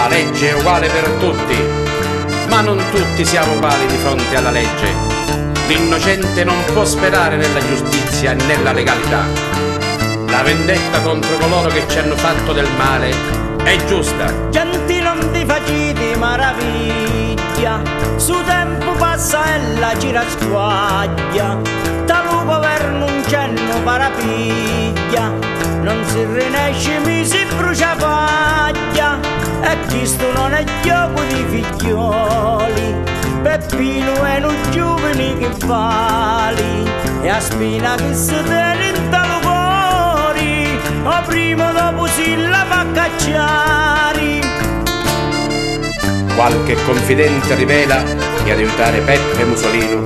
La legge è uguale per tutti, ma non tutti siamo uguali di fronte alla legge. L'innocente non può sperare nella giustizia e nella legalità. La vendetta contro coloro che ci hanno fatto del male è giusta. Genti non ti faciti maraviglia, su tempo passa e la gira squaglia, talu governo un cenno parapiglia, non si rinesce mi si brucia paglia, e questo non è gioco di figlioli, Peppino è un giovane che vali, e a spina che si tiene in talo cuori, o prima o dopo si la fa cacciare. Qualche confidente rivela che ad aiutare Peppe Musolino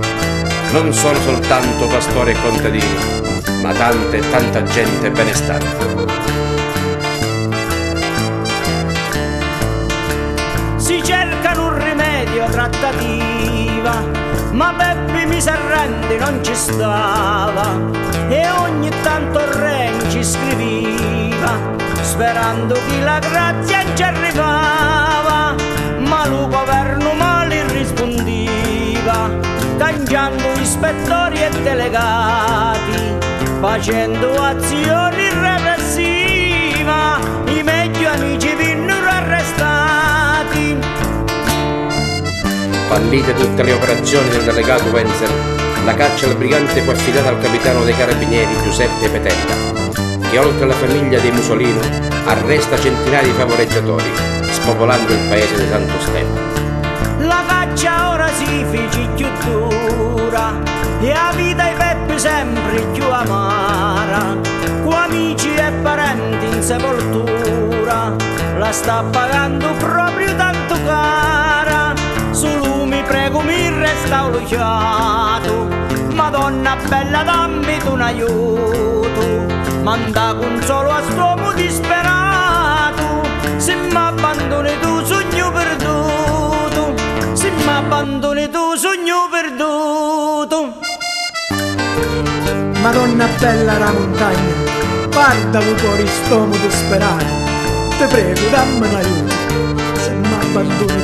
non sono soltanto pastori e contadini, ma tanta e tanta gente benestante. Si cercano un rimedio, trattativa, ma Peppe mi s'arrende, non ci stava, e ogni tanto Ren ci scriveva, sperando che la grazia ci arrivava, ma lo governo male rispondeva, cangiando ispettori e delegati, facendo azioni repressiva, i meglio amici vennero arrestati. Fallite tutte le operazioni del delegato Wenzel, la caccia al brigante fu affidata al capitano dei carabinieri Giuseppe Petella, che oltre alla famiglia dei Musolino arresta centinaia di favoreggiatori, spopolando il paese di Santo Stefano. La caccia ora si fece più dura, e la vita ai Peppe sempre più amara, con amici e parenti in sepoltura, la sta pagando proprio tanto cara. Solo mi prego mi resta elogiato, Madonna bella dammi tu un aiuto, manda consolo a st'uomo disperato, se m'abbandoni tu sogno perduto, se m'abbandoni tu sogno perduto. Madonna bella la montagna, guarda lo cuore st'uomo disperato, te prego dammi un aiuto, se m'abbandoni